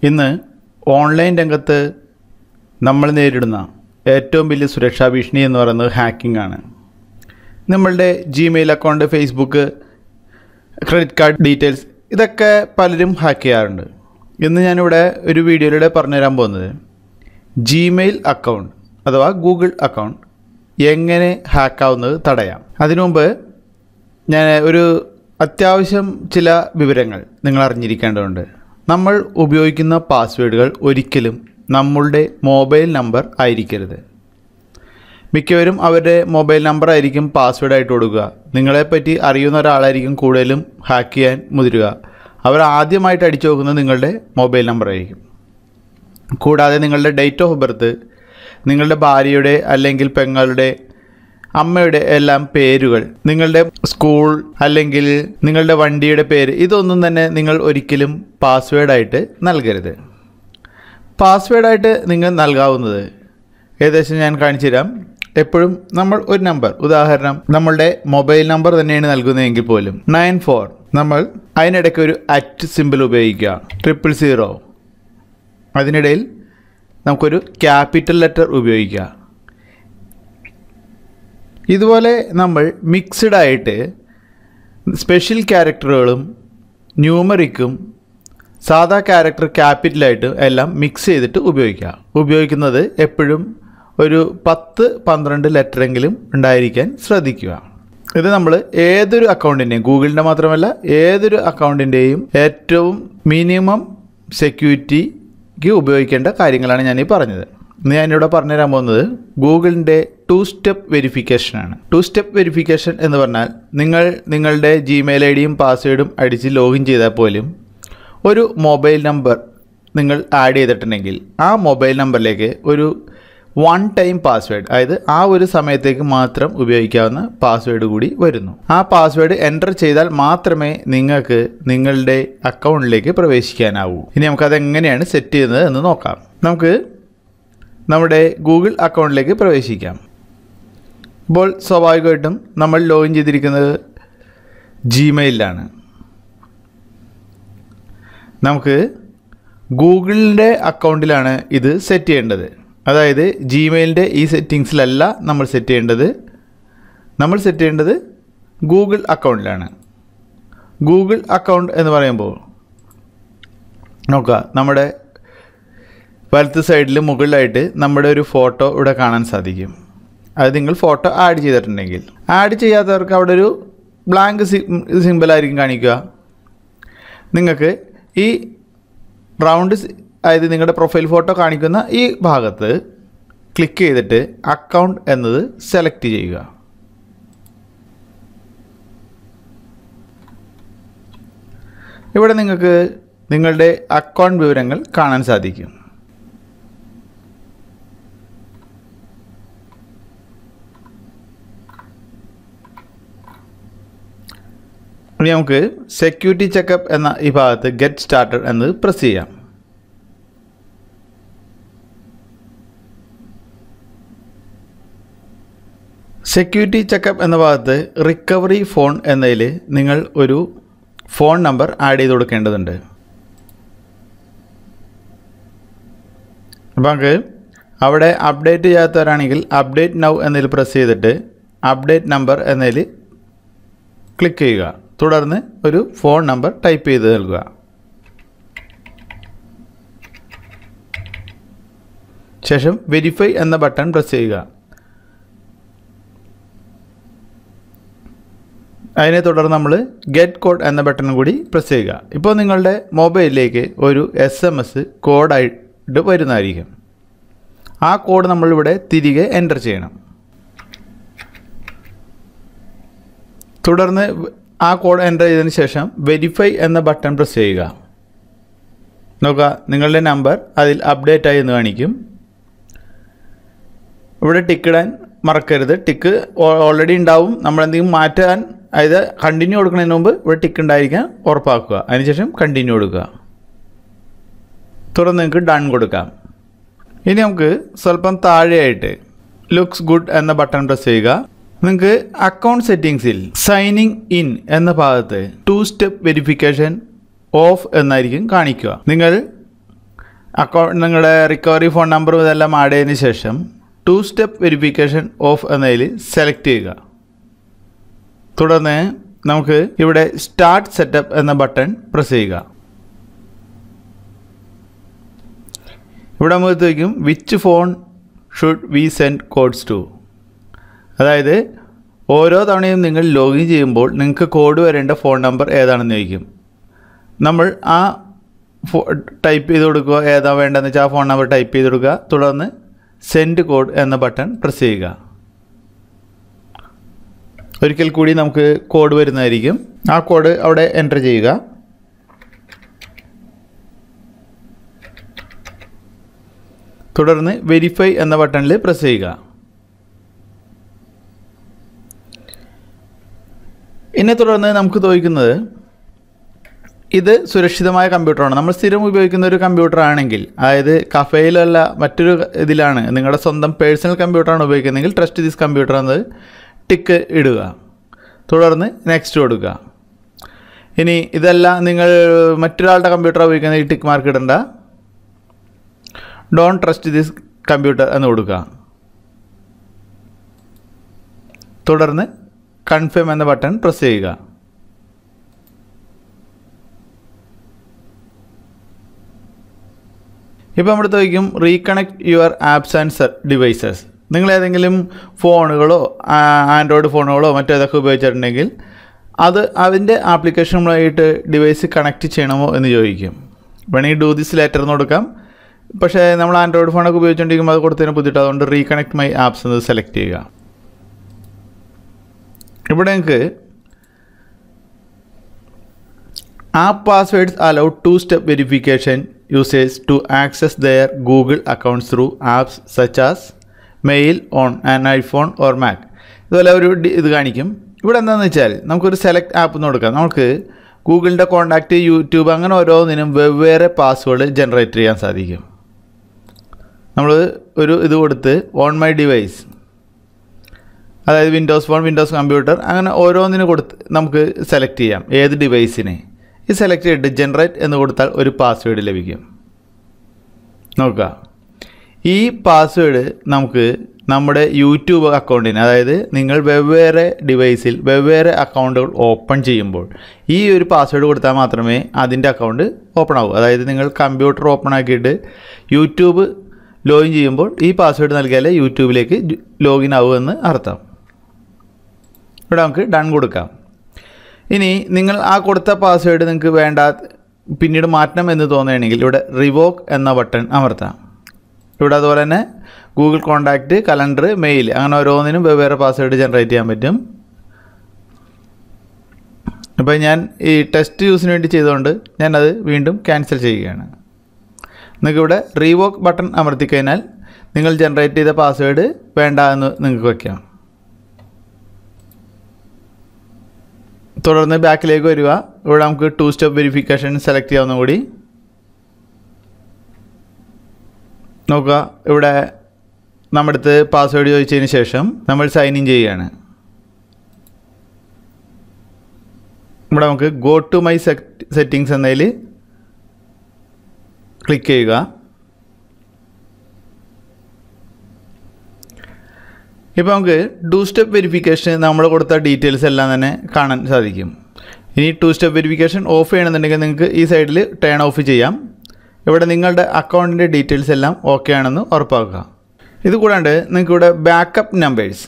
ഇന്ന് ഓൺലൈൻ രംഗത്ത് നമ്മൾ നേരിടുന്ന ഏറ്റവും വലിയ സുരക്ഷാ ഭീഷണി എന്ന് പറയുന്നത് ഹാക്കിംഗ് ആണ്. നമ്മളുടെ Gmail account, Facebook, credit card details ഇതൊക്കെ പലരും ഹാക്ക് ചെയ്യാറുണ്ട്. ഇന്ന് ഞാനിവിടെ ഒരു വീഡിയോയിലൂടെ പറഞ്ഞുതരാൻ പോകുന്നത് ജിമെയിൽ അക്കൗണ്ട് അഥവാ ഗൂഗിൾ അക്കൗണ്ട് എങ്ങനെ ഹാക്കാവുന്നത് തടയാം. അതിനു മുമ്പ് ഞാൻ ഒരു അത്യാവശ്യം ചില വിവരങ്ങൾ നിങ്ങൾ അറിഞ്ഞിരിക്കേണ്ടതുണ്ട്. നമ്മൾ ഉപയോഗിക്കുന്ന പാസ്വേഡുകൾ ഒരിക്കലും നമ്മളുടെ മൊബൈൽ നമ്പർ ആയിരിക്കരുത്. മിക്കവരും അവരുടെ മൊബൈൽ നമ്പർ ആയിരിക്കും പാസ്വേഡായിട്ട് കൊടുക്കുക. നിങ്ങളെപ്പറ്റി അറിയുന്ന ഒരാളായിരിക്കും കൂടുതലും ഹാക്ക് ചെയ്യാൻ മുതിരുക. അവർ ആദ്യമായിട്ട് അടിച്ചു നോക്കുന്നത് നിങ്ങളുടെ മൊബൈൽ നമ്പറായിരിക്കും. കൂടാതെ നിങ്ങളുടെ ഡേറ്റ് ഓഫ് ബർത്ത്, നിങ്ങളുടെ ഭാര്യയുടെ അല്ലെങ്കിൽ പെങ്ങളുടെ, അമ്മയുടെ എല്ലാം പേരുകൾ, നിങ്ങളുടെ സ്കൂൾ അല്ലെങ്കിൽ നിങ്ങളുടെ വണ്ടിയുടെ പേര്, ഇതൊന്നും തന്നെ നിങ്ങൾ ഒരിക്കലും പാസ്വേഡായിട്ട് നൽകരുത്. പാസ്വേഡായിട്ട് നിങ്ങൾ നൽകാവുന്നത് ഏകദേശം ഞാൻ കാണിച്ചു തരാം. എപ്പോഴും നമ്മൾ ഒരു നമ്പർ, ഉദാഹരണം നമ്മളുടെ മൊബൈൽ നമ്പർ തന്നെയാണ് നൽകുന്നതെങ്കിൽ പോലും 94, നമ്മൾ അതിനിടയ്ക്ക് ഒരു അറ്റ് സിമ്പിൾ ഉപയോഗിക്കുക, 000. അതിനിടയിൽ നമുക്കൊരു ക്യാപിറ്റൽ ലെറ്റർ ഉപയോഗിക്കുക. ഇതുപോലെ നമ്മൾ മിക്സ്ഡ് ആയിട്ട് സ്പെഷ്യൽ ക്യാരക്ടറുകളും ന്യൂമറിക്കും സാധാ ക്യാരക്ടർ ക്യാപിറ്റലായിട്ട് എല്ലാം മിക്സ് ചെയ്തിട്ട് ഉപയോഗിക്കുന്നത് എപ്പോഴും ഒരു 10-12 ലെറ്ററെങ്കിലും ഉണ്ടായിരിക്കാൻ ശ്രദ്ധിക്കുക. ഇത് നമ്മൾ ഏതൊരു അക്കൗണ്ടിൻ്റെയും, ഗൂഗിളിൻ്റെ മാത്രമല്ല ഏതൊരു അക്കൗണ്ടിൻ്റെയും ഏറ്റവും മിനിമം സെക്യൂരിറ്റിക്ക് ഉപയോഗിക്കേണ്ട കാര്യങ്ങളാണ് ഞാനീ പറഞ്ഞത്. ഇന്ന് ഞാനിവിടെ പറഞ്ഞുതരാൻ പോകുന്നത് ഗൂഗിളിൻ്റെ 2 സ്റ്റെപ്പ് വെരിഫിക്കേഷനാണ്. 2 സ്റ്റെപ്പ് വെരിഫിക്കേഷൻ എന്ന് പറഞ്ഞാൽ നിങ്ങളുടെ ജിമെയിൽ ഐ ഡിയും പാസ്വേഡും അടിച്ച് ലോഗിൻ ചെയ്താൽ പോലും ഒരു മൊബൈൽ നമ്പർ നിങ്ങൾ ആഡ് ചെയ്തിട്ടുണ്ടെങ്കിൽ ആ മൊബൈൽ നമ്പറിലേക്ക് ഒരു 1 ടൈം പാസ്വേഡ്, അതായത് ആ ഒരു സമയത്തേക്ക് മാത്രം ഉപയോഗിക്കാവുന്ന പാസ്വേഡ് കൂടി വരുന്നു. ആ പാസ്വേഡ് എൻ്റർ ചെയ്താൽ മാത്രമേ നിങ്ങൾക്ക് നിങ്ങളുടെ അക്കൗണ്ടിലേക്ക് പ്രവേശിക്കാനാവൂ. ഇനി നമുക്കതെങ്ങനെയാണ് സെറ്റ് ചെയ്യുന്നത് എന്ന് നോക്കാം. നമുക്ക് നമ്മുടെ ഗൂഗിൾ അക്കൗണ്ടിലേക്ക് പ്രവേശിക്കാം. ഇപ്പോൾ സ്വാഭാവികമായിട്ടും നമ്മൾ ലോഗിൻ ചെയ്തിരിക്കുന്നത് ജിമെയിലാണ്. നമുക്ക് ഗൂഗിളിൻ്റെ അക്കൗണ്ടിലാണ് ഇത് സെറ്റ് ചെയ്യേണ്ടത്. അതായത് ജിമെയിലിൻ്റെ ഈ സെറ്റിങ്സിലല്ല നമ്മൾ സെറ്റ് ചെയ്യേണ്ടത്. നമ്മൾ സെറ്റ് ചെയ്യേണ്ടത് ഗൂഗിൾ അക്കൗണ്ടിലാണ്. ഗൂഗിൾ അക്കൗണ്ട് എന്ന് പറയുമ്പോൾ നോക്കുക, നമ്മുടെ വലത്ത് സൈഡിൽ മുകളിലായിട്ട് നമ്മുടെ ഒരു ഫോട്ടോ ഇവിടെ കാണാൻ സാധിക്കും. അത് നിങ്ങൾ ഫോട്ടോ ആഡ് ചെയ്തിട്ടുണ്ടെങ്കിൽ, ആഡ് ചെയ്യാത്തവർക്ക് അവിടെ ഒരു ബ്ലാങ്ക് സിമ്പിളായിരിക്കും കാണിക്കുക. നിങ്ങൾക്ക് ഈ റൗണ്ട്, അതായത് നിങ്ങളുടെ പ്രൊഫൈൽ ഫോട്ടോ കാണിക്കുന്ന ഈ ഭാഗത്ത് ക്ലിക്ക് ചെയ്തിട്ട് അക്കൗണ്ട് എന്നത് സെലക്ട് ചെയ്യുക. ഇവിടെ നിങ്ങൾക്ക് നിങ്ങളുടെ അക്കൗണ്ട് വിവരങ്ങൾ കാണാൻ സാധിക്കും. ഇനി നമുക്ക് സെക്യൂരിറ്റി ചെക്കപ്പ് എന്ന ഈ ഭാഗത്ത് ഗെറ്റ് സ്റ്റാർട്ടഡ് എന്നത് പ്രസ് ചെയ്യാം. സെക്യൂരിറ്റി ചെക്കപ്പ് എന്ന ഭാഗത്ത് റിക്കവറി ഫോൺ എന്നതിൽ നിങ്ങൾ ഒരു ഫോൺ നമ്പർ ആഡ് ചെയ്ത് കൊടുക്കേണ്ടതുണ്ട്. അപ്പോൾ നമുക്ക് അവിടെ അപ്ഡേറ്റ് ചെയ്യാത്തവരാണെങ്കിൽ അപ്ഡേറ്റ് നൗ എന്നതിൽ പ്രസ് ചെയ്തിട്ട് അപ്ഡേറ്റ് നമ്പർ എന്നതിൽ ക്ലിക്ക് ചെയ്യുക. തുടർന്ന് ഒരു ഫോൺ നമ്പർ ടൈപ്പ് ചെയ്ത് നൽകുക. ശേഷം വെരിഫൈ എന്ന ബട്ടൺ പ്രസ് ചെയ്യുക. അതിനെ തുടർന്ന് നമ്മൾ ഗെറ്റ് കോഡ് എന്ന ബട്ടണും കൂടി പ്രസ് ചെയ്യുക. ഇപ്പോൾ നിങ്ങളുടെ മൊബൈലിലേക്ക് ഒരു SMS കോഡായിട്ട് വരുന്നതായിരിക്കും. ആ കോഡ് നമ്മളിവിടെ തിരികെ എൻ്റർ ചെയ്യണം. തുടർന്ന് ആ കോഡ് എൻ്റർ ചെയ്തതിന് ശേഷം വെരിഫൈ എന്ന ബട്ടൺ പ്രസ് ചെയ്യുക. നോക്കുക, നിങ്ങളുടെ നമ്പർ അതിൽ അപ്ഡേറ്റ് ആയി എന്ന് കാണിക്കും. ഇവിടെ ടിക്ക് ഇടാൻ മറക്കരുത്. ടിക്ക് ഓൾറെഡി ഉണ്ടാവും. നമ്മളെന്തെങ്കിലും മാറ്റാൻ, അതായത് കണ്ടിന്യൂ കൊടുക്കുന്നതിന് മുമ്പ് ഇവിടെ ടിക്ക് ഉണ്ടായിരിക്കാൻ ഉറപ്പാക്കുക. അതിനുശേഷം കണ്ടിന്യൂ കൊടുക്കുക. തുടർന്ന് നിങ്ങൾക്ക് ഡൺ കൊടുക്കാം. ഇനി നമുക്ക് സ്വല്പം താഴെയായിട്ട് ലുക്സ് ഗുഡ് എന്ന ബട്ടൺ പ്രസ് ചെയ്യുക. നിങ്ങൾക്ക് അക്കൗണ്ട് സെറ്റിങ്സിൽ സൈനിങ് ഇൻ എന്ന ഭാഗത്ത് 2 സ്റ്റെപ്പ് വെരിഫിക്കേഷൻ ഓഫ് എന്നായിരിക്കും കാണിക്കുക. നിങ്ങൾ നിങ്ങളുടെ റിക്കവറി ഫോൺ നമ്പറും ഇതെല്ലാം ആഡ് ചെയ്തതിന് ശേഷം 2 സ്റ്റെപ്പ് വെരിഫിക്കേഷൻ ഓഫ് എന്നതിൽ സെലക്ട് ചെയ്യുക. തുടർന്ന് നമുക്ക് ഇവിടെ സ്റ്റാർട്ട് സെറ്റപ്പ് എന്ന ബട്ടൺ പ്രസ് ചെയ്യുക. ഇവിടെ നമുക്ക് ചോദിക്കും which phone should we send codes to. അതായത് ഓരോ തവണയും നിങ്ങൾ ലോഗിൻ ചെയ്യുമ്പോൾ നിങ്ങൾക്ക് കോഡ് വരേണ്ട ഫോൺ നമ്പർ ഏതാണെന്ന് ചോദിക്കും. നമ്മൾ ആ ടൈപ്പ് ചെയ്ത് കൊടുക്കുക, ഏതാ വേണ്ടതെന്ന് വെച്ചാൽ ആ ഫോൺ നമ്പർ ടൈപ്പ് ചെയ്ത് കൊടുക്കുക. തുടർന്ന് സെൻഡ് കോഡ് എന്ന ബട്ടൺ പ്രസ് ചെയ്യുക. ഒരിക്കൽ കൂടി നമുക്ക് കോഡ് വരുന്നതായിരിക്കും. ആ കോഡ് അവിടെ എൻ്റർ ചെയ്യുക. തുടർന്ന് വെരിഫൈ എന്ന ബട്ടണിൽ പ്രസ് ചെയ്യുക. ഇതിനെ തുടർന്ന് നമുക്ക് ചോദിക്കുന്നത് ഇത് സുരക്ഷിതമായ കമ്പ്യൂട്ടറാണ്. നമ്മൾ സ്ഥിരം ഉപയോഗിക്കുന്ന ഒരു കമ്പ്യൂട്ടർ ആണെങ്കിൽ, അതായത് കഫേയിലല്ല മറ്റൊരു ഇതിലാണ്, നിങ്ങളുടെ സ്വന്തം പേഴ്സണൽ കമ്പ്യൂട്ടറാണ് ഉപയോഗിക്കുന്നതെങ്കിൽ ട്രസ്റ്റ് ദിസ് കമ്പ്യൂട്ടർ എന്നത് ടിക്ക് ഇടുക. തുടർന്ന് നെക്സ്റ്റ് കൊടുക്കുക. ഇനി ഇതല്ല നിങ്ങൾ മറ്റൊരാളുടെ കമ്പ്യൂട്ടർ ഉപയോഗിക്കുന്ന ഈ ടിക്ക് മാർക്ക് ഇടണ്ട. ഡോണ്ട് ട്രസ്റ്റ് ദിസ് കമ്പ്യൂട്ടർ എന്ന് കൊടുക്കുക. തുടർന്ന് കൺഫേം എന്ന ബട്ടൺ പ്രസ് ചെയ്യുക. ഇപ്പോൾ നമ്മൾ ചോദിക്കും reconnect your apps and devices. നിങ്ങൾ ഏതെങ്കിലും ഫോണുകളോ ആൻഡ്രോയിഡ് ഫോണുകളോ മറ്റേതൊക്കെ ഉപയോഗിച്ചിട്ടുണ്ടെങ്കിൽ അതിൻ്റെ ആപ്ലിക്കേഷനുമായിട്ട് ഡിവൈസ് കണക്ട് ചെയ്യണമോ എന്ന് ചോദിക്കും. വേണമെങ്കിൽ ഡൂ ദിസ് ലേറ്റർ എന്ന് കൊടുക്കാം. പക്ഷേ നമ്മൾ ആൻഡ്രോയിഡ് ഫോണൊക്കെ ഉപയോഗിച്ചുകൊണ്ടിരിക്കുമ്പോൾ അത് കൊടുത്തതിന് ബുദ്ധിമുട്ട്, അതുകൊണ്ട് റീകണക്ട് മൈ ആപ്സ് എന്ന് സെലക്ട് ചെയ്യുക. ഇവിടെ നിങ്ങൾക്ക് app passwords allow 2 step verification users to access their Google accounts through apps such as mail on an iPhone or Mac. ഇതുപോലെ ഒരു ഇത് കാണിക്കും. ഇവിടെ എന്താണെന്ന് വെച്ചാൽ നമുക്കൊരു സെലക്ട് ആപ്പ് എന്ന് കൊടുക്കാം. നമുക്ക് ഗൂഗിളിൻ്റെ കോൺടാക്റ്റ്, യൂട്യൂബ്, അങ്ങനെ ഓരോന്നിനും വെവ്വേറെ പാസ്വേഡ് ജനറേറ്റ് ചെയ്യാൻ സാധിക്കും. നമ്മൾ ഒരു ഇത് കൊടുത്ത് ഓൺ മൈ ഡിവൈസ്, അതായത് വിൻഡോസ് ഫോൺ, വിൻഡോസ് കമ്പ്യൂട്ടർ, അങ്ങനെ ഓരോന്നിനും കൊടുത്ത് നമുക്ക് സെലക്ട് ചെയ്യാം ഏത് ഡിവൈസിനെ. ഈ സെലക്ട് ചെയ്തിട്ട് ജനറേറ്റ് എന്ന് കൊടുത്താൽ ഒരു പാസ്വേഡ് ലഭിക്കും. നോക്കുക, ഈ പാസ്വേഡ് നമുക്ക് നമ്മുടെ യൂട്യൂബ് അക്കൗണ്ടിന്, അതായത് നിങ്ങൾ വെവ്വേറെ ഡിവൈസിൽ വെവ്വേറെ അക്കൗണ്ടുകൾ ഓപ്പൺ ചെയ്യുമ്പോൾ ഈ ഒരു പാസ്വേഡ് കൊടുത്താൽ മാത്രമേ അതിൻ്റെ അക്കൗണ്ട് ഓപ്പൺ ആവൂ. അതായത് നിങ്ങൾ കമ്പ്യൂട്ടർ ഓപ്പൺ ആക്കിയിട്ട് യൂട്യൂബ് ലോഗിൻ ചെയ്യുമ്പോൾ ഈ പാസ്വേഡ് നൽകിയാലേ യൂട്യൂബിലേക്ക് ലോഗിൻ ആവുമെന്ന് അർത്ഥം. ഇവിടെ നമുക്ക് ഡൺ കൊടുക്കാം. ഇനി നിങ്ങൾ ആ കൊടുത്ത പാസ്വേഡ് നിങ്ങൾക്ക് വേണ്ട പിന്നീട് മാറ്റണം എന്ന് തോന്നുകയാണെങ്കിൽ ഇവിടെ റിവോക്ക് എന്ന ബട്ടൺ അമർത്താം. ഇവിടെ അതുപോലെ തന്നെ ഗൂഗിൾ കോൺടാക്റ്റ്, കലണ്ടർ, മെയിൽ, അങ്ങനെ ഓരോന്നിനും വെവ്വേറെ പാസ്വേഡ് ജനറേറ്റ് ചെയ്യാൻ പറ്റും. അപ്പോൾ ഞാൻ ഈ ടെസ്റ്റ് യൂസിന് വേണ്ടി ചെയ്തുകൊണ്ട് ഞാനത് വീണ്ടും ക്യാൻസൽ ചെയ്യുകയാണ്. നിങ്ങൾക്കിവിടെ റീവോക്ക് ബട്ടൺ അമർത്തിക്കഴിഞ്ഞാൽ നിങ്ങൾ ജനറേറ്റ് ചെയ്ത പാസ്വേഡ് വേണ്ട എന്ന് നിങ്ങൾക്ക് വയ്ക്കാം. തുടർന്ന് ബാക്കിലേക്ക് വരിക. ഇവിടെ നമുക്ക് 2 സ്റ്റെപ്പ് വെരിഫിക്കേഷൻ സെലക്ട് ചെയ്യാവുന്ന കൂടി. നോക്കുക, ഇവിടെ നമ്മുടെ അടുത്ത് പാസ്വേഡ് ചോദിച്ചതിന് ശേഷം നമ്മൾ സൈൻ ഇൻ ചെയ്യുകയാണ്. ഇവിടെ നമുക്ക് ഗോ ടു മൈ സെറ്റിങ്സ് എന്നതിൽ ക്ലിക്ക് ചെയ്യുക. ഇപ്പോൾ നമുക്ക് 2 സ്റ്റെപ്പ് വെരിഫിക്കേഷൻ നമ്മൾ കൊടുത്ത ഡീറ്റെയിൽസ് എല്ലാം തന്നെ കാണാൻ സാധിക്കും. ഇനി 2 സ്റ്റെപ്പ് വെരിഫിക്കേഷൻ ഓഫ് ചെയ്യണമെന്നുണ്ടെങ്കിൽ നിങ്ങൾക്ക് ഈ സൈഡിൽ ടേൺ ഓഫ് ചെയ്യാം. ഇവിടെ നിങ്ങളുടെ അക്കൗണ്ടിൻ്റെ ഡീറ്റെയിൽസ് എല്ലാം ഓക്കെ ആണെന്ന് ഉറപ്പാക്കുക. ഇതുകൂടാണ്ട് നിങ്ങൾക്ക് ഇവിടെ backup numbers,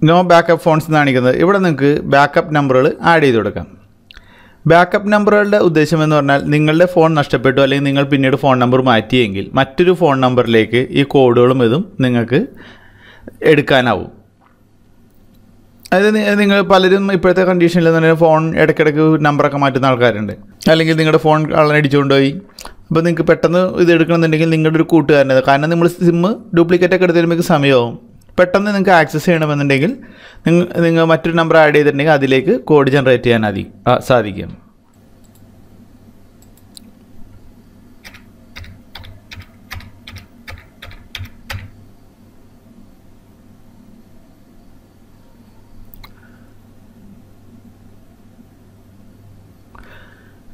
no backup phones എന്ന് കാണിക്കുന്നത്. ഇവിടെ നിങ്ങൾക്ക് ബാക്കപ്പ് നമ്പറുകൾ ആഡ് ചെയ്ത് കൊടുക്കാം. ബാക്കപ്പ് നമ്പറുകളുടെ ഉദ്ദേശം എന്ന് പറഞ്ഞാൽ നിങ്ങളുടെ ഫോൺ നഷ്ടപ്പെട്ടു അല്ലെങ്കിൽ നിങ്ങൾ പിന്നീട് ഫോൺ നമ്പർ മാറ്റിയെങ്കിൽ മറ്റൊരു ഫോൺ നമ്പറിലേക്ക് ഈ കോഡുകളും ഇതും നിങ്ങൾക്ക് എടുക്കാനാവും. അതായത് നിങ്ങൾ പലരും ഇപ്പോഴത്തെ കണ്ടീഷനിൽ തന്നെ ഫോൺ ഇടയ്ക്കിടയ്ക്ക് നമ്പറൊക്കെ മാറ്റുന്ന ആൾക്കാരുണ്ട്. അല്ലെങ്കിൽ നിങ്ങളുടെ ഫോൺ കള്ളനടിച്ചുകൊണ്ട് പോയി. അപ്പോൾ നിങ്ങൾക്ക് പെട്ടെന്ന് ഇത് എടുക്കണമെന്നുണ്ടെങ്കിൽ നിങ്ങളുടെ ഒരു കൂട്ടുകാരൻ്റെ, കാരണം നമ്മൾ സിമ്മ് ഡ്യൂപ്ലിക്കേറ്റൊക്കെ എടുത്ത് വരുമ്പോൾ സമയമാവും. പെട്ടെന്ന് നിങ്ങൾക്ക് ആക്സസ് ചെയ്യണമെന്നുണ്ടെങ്കിൽ നിങ്ങൾ മറ്റൊരു നമ്പർ ആഡ് ചെയ്തിട്ടുണ്ടെങ്കിൽ അതിലേക്ക് കോഡ് ജനറേറ്റ് ചെയ്യാൻ സാധിക്കും.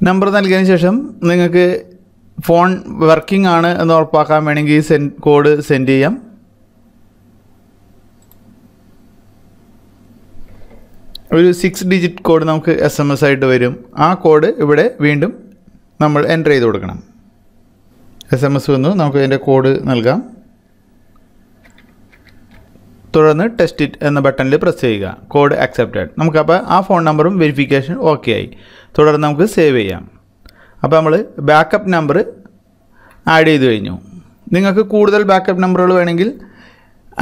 നമ്പർ നൽകിയതിന് ശേഷം നിങ്ങൾക്ക് ഫോൺ വർക്കിംഗ് ആണ് എന്ന് ഉറപ്പാക്കാൻ വേണമെങ്കിൽ കോഡ് സെൻഡ് ചെയ്യാം. ഒരു 6 ഡിജിറ്റ് കോഡ് നമുക്ക് SMS ആയിട്ട് വരും. ആ കോഡ് ഇവിടെ വീണ്ടും നമ്മൾ എൻ്റർ ചെയ്ത് കൊടുക്കണം. SMS വന്നു, നമുക്ക് അതിൻ്റെ കോഡ് നൽകാം. തുടർന്ന് ടെസ്റ്റ് ഇറ്റ് എന്ന ബട്ടണിൽ പ്രസ് ചെയ്യുക. Code accepted. നമുക്കപ്പോൾ ആ ഫോൺ നമ്പറും വെരിഫിക്കേഷൻ ഓക്കെ ആയി. തുടർന്ന് നമുക്ക് സേവ് ചെയ്യാം. അപ്പോൾ നമ്മൾ ബാക്കപ്പ് നമ്പർ ആഡ് ചെയ്ത് കഴിഞ്ഞു. നിങ്ങൾക്ക് കൂടുതൽ ബാക്കപ്പ് നമ്പറുകൾ വേണമെങ്കിൽ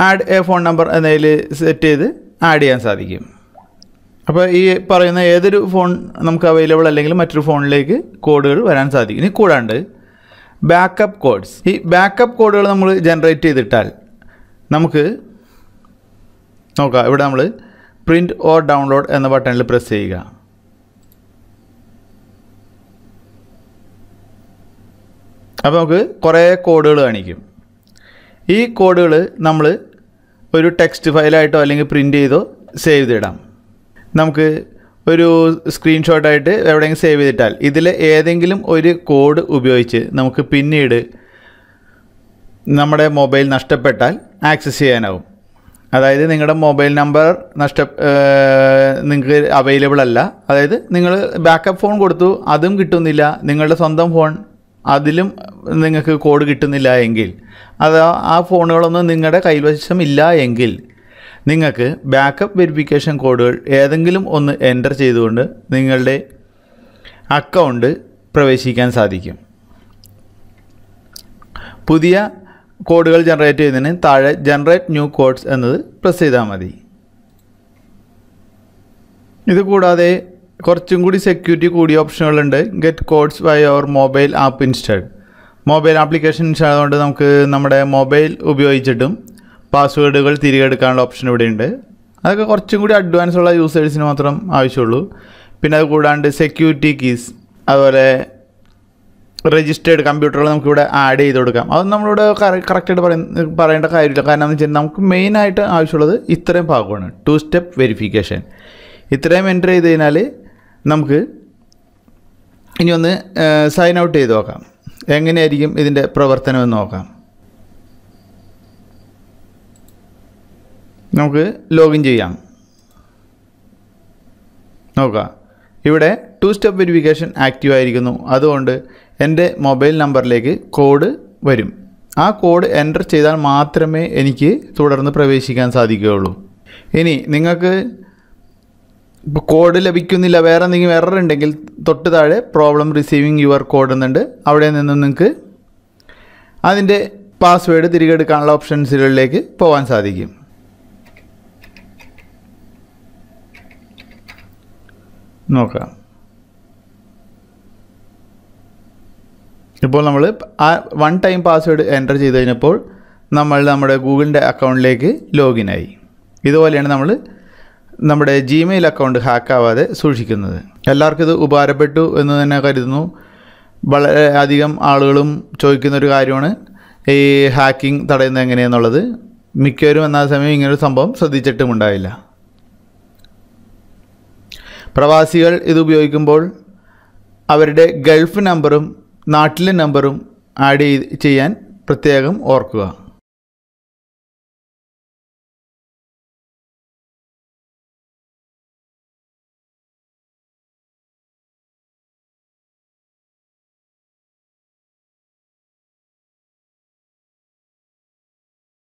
ആഡ് എ ഫോൺ നമ്പർ എന്നതിൽ സെറ്റ് ചെയ്ത് ആഡ് ചെയ്യാൻ സാധിക്കും. അപ്പോൾ ഈ പറയുന്ന ഏതൊരു ഫോൺ നമുക്ക് അവൈലബിൾ അല്ലെങ്കിൽ മറ്റൊരു ഫോണിലേക്ക് കോഡുകൾ വരാൻ സാധിക്കും. ഇനി കൂടാണ്ട് ബാക്കപ്പ് കോഡ്സ്, ഈ ബാക്കപ്പ് കോഡുകൾ നമ്മൾ ജനറേറ്റ് ചെയ്തിട്ടാൽ നമുക്ക് നോക്കാം. ഇവിടെ നമ്മൾ പ്രിൻറ്റ് ഓർ ഡൗൺലോഡ് എന്ന ബട്ടണിൽ പ്രസ് ചെയ്യുക. അപ്പോൾ നമുക്ക് കുറേ കോഡുകൾ കാണിക്കും. ഈ കോഡുകൾ നമ്മൾ ഒരു ടെക്സ്റ്റ് ഫയലായിട്ടോ അല്ലെങ്കിൽ പ്രിൻ്റ് ചെയ്തോ സേവ് ചെയ്തിടാം. നമുക്ക് ഒരു സ്ക്രീൻഷോട്ടായിട്ട് എവിടെയെങ്കിലും സേവ് ചെയ്തിട്ടാൽ ഇതിൽ ഏതെങ്കിലും ഒരു കോഡ് ഉപയോഗിച്ച് നമുക്ക് പിന്നീട് നമ്മുടെ മൊബൈൽ നഷ്ടപ്പെട്ടാൽ ആക്സസ് ചെയ്യാനാവും. അതായത് നിങ്ങളുടെ മൊബൈൽ നമ്പർ നിങ്ങൾക്ക് അവൈലബിൾ അല്ല, അതായത് നിങ്ങൾ ബാക്കപ്പ് ഫോൺ കൊടുത്തു അതും കിട്ടുന്നില്ല, നിങ്ങളുടെ സ്വന്തം ഫോൺ അതിലും നിങ്ങൾക്ക് കോഡ് കിട്ടുന്നില്ല എങ്കിൽ, അത് ആ ഫോണുകളൊന്നും നിങ്ങളുടെ കൈവശം ഇല്ല എങ്കിൽ നിങ്ങൾക്ക് ബാക്കപ്പ് വെരിഫിക്കേഷൻ കോഡുകൾ ഏതെങ്കിലും ഒന്ന് എൻ്റർ ചെയ്തുകൊണ്ട് നിങ്ങളുടെ അക്കൗണ്ട് പ്രവേശിക്കാൻ സാധിക്കും. പുതിയ കോഡുകൾ ജനറേറ്റ് ചെയ്യുന്നതിന് താഴെ ജനറേറ്റ് ന്യൂ കോഡ്സ് എന്നത് പ്രസ് ചെയ്താൽ മതി. ഇത് കൂടാതെ കുറച്ചും കൂടി സെക്യൂരിറ്റി കൂടിയ ഓപ്ഷനുകളുണ്ട്. Get codes by our mobile app instead. Mobile application install ആയതുകൊണ്ട് നമുക്ക് നമ്മുടെ മൊബൈൽ ഉപയോഗിച്ചിട്ടും പാസ്വേഡുകൾ തിരികെ എടുക്കാനുള്ള ഓപ്ഷൻ ഇവിടെയുണ്ട്. അതൊക്കെ കുറച്ചും കൂടി അഡ്വാൻസ് ഉള്ള യൂസേഴ്സിന് മാത്രം ആവശ്യമുള്ളൂ. പിന്നെ അത് കൂടാണ്ട് സെക്യൂരിറ്റി കീസ്, അതുപോലെ രജിസ്റ്റേർഡ് കമ്പ്യൂട്ടറുകൾ നമുക്കിവിടെ ആഡ് ചെയ്ത് കൊടുക്കാം. അത് നമ്മളിവിടെ കറക്റ്റായിട്ട് പറയേണ്ട കാര്യമില്ല. കാരണം എന്ന് വെച്ചാൽ നമുക്ക് മെയിനായിട്ട് ആവശ്യമുള്ളത് ഇത്രയും ഭാഗമാണ്, 2 സ്റ്റെപ്പ് വെരിഫിക്കേഷൻ. ഇത്രയും എൻ്റർ ചെയ്ത് കഴിഞ്ഞാൽ നമുക്ക് ഇനി ഒന്ന് സൈൻ ഔട്ട് ചെയ്ത് നോക്കാം. എങ്ങനെയായിരിക്കും ഇതിൻ്റെ പ്രവർത്തനം എന്ന് നോക്കാം. നമുക്ക് ലോഗിൻ ചെയ്യാം. നോക്കാം, ഇവിടെ 2 സ്റ്റെപ്പ് വെരിഫിക്കേഷൻ ആക്റ്റീവ് ആയിരിക്കുന്നു. അതുകൊണ്ട് എൻ്റെ മൊബൈൽ നമ്പറിലേക്ക് കോഡ് വരും. ആ കോഡ് എൻ്റർ ചെയ്താൽ മാത്രമേ എനിക്ക് തുടർന്ന് പ്രവേശിക്കാൻ സാധിക്കുകയുള്ളൂ. ഇനി നിങ്ങൾക്ക് ഇപ്പോൾ കോഡ് ലഭിക്കുന്നില്ല, വേറെ എന്തെങ്കിലും എറർ ഉണ്ടെങ്കിൽ തൊട്ട് താഴെ പ്രോബ്ലം റിസീവിങ് യുവർ കോഡ് എന്നുണ്ട്. അവിടെ നിന്ന് നിങ്ങൾക്ക് അതിൻ്റെ പാസ്വേഡ് തിരികെ എടുക്കാനുള്ള ഓപ്ഷൻസുകളിലേക്ക് പോകാൻ സാധിക്കും. നോക്കാം, ഇപ്പോൾ നമ്മൾ ആ 1 ടൈം പാസ്വേഡ് എൻ്റർ ചെയ്ത് കഴിഞ്ഞപ്പോൾ നമ്മൾ നമ്മുടെ ഗൂഗിളിൻ്റെ അക്കൗണ്ടിലേക്ക് ലോഗിനായി. ഇതുപോലെയാണ് നമ്മൾ നമ്മുടെ ജിമെയിൽ അക്കൗണ്ട് ഹാക്കാവാതെ സൂക്ഷിക്കുന്നത്. എല്ലാവർക്കും ഇത് ഉപകാരപ്പെട്ടു എന്ന് തന്നെ കരുതുന്നു. വളരെ അധികം ആളുകളും ചോദിക്കുന്നൊരു കാര്യമാണ് ഈ ഹാക്കിംഗ് തടയുന്നത് എങ്ങനെയാണെന്നുള്ളത്. മിക്കവരും എന്നാൽ സമയം ഇങ്ങനൊരു സംഭവം ശ്രദ്ധിച്ചിട്ടുമുണ്ടാവില്ല. പ്രവാസികൾ ഇത് ഉപയോഗിക്കുമ്പോൾ അവരുടെ ഗൾഫ് നമ്പറും നാട്ടിലെ നമ്പറും ആഡ് ചെയ്യാൻ പ്രത്യേകം ഓർക്കുക.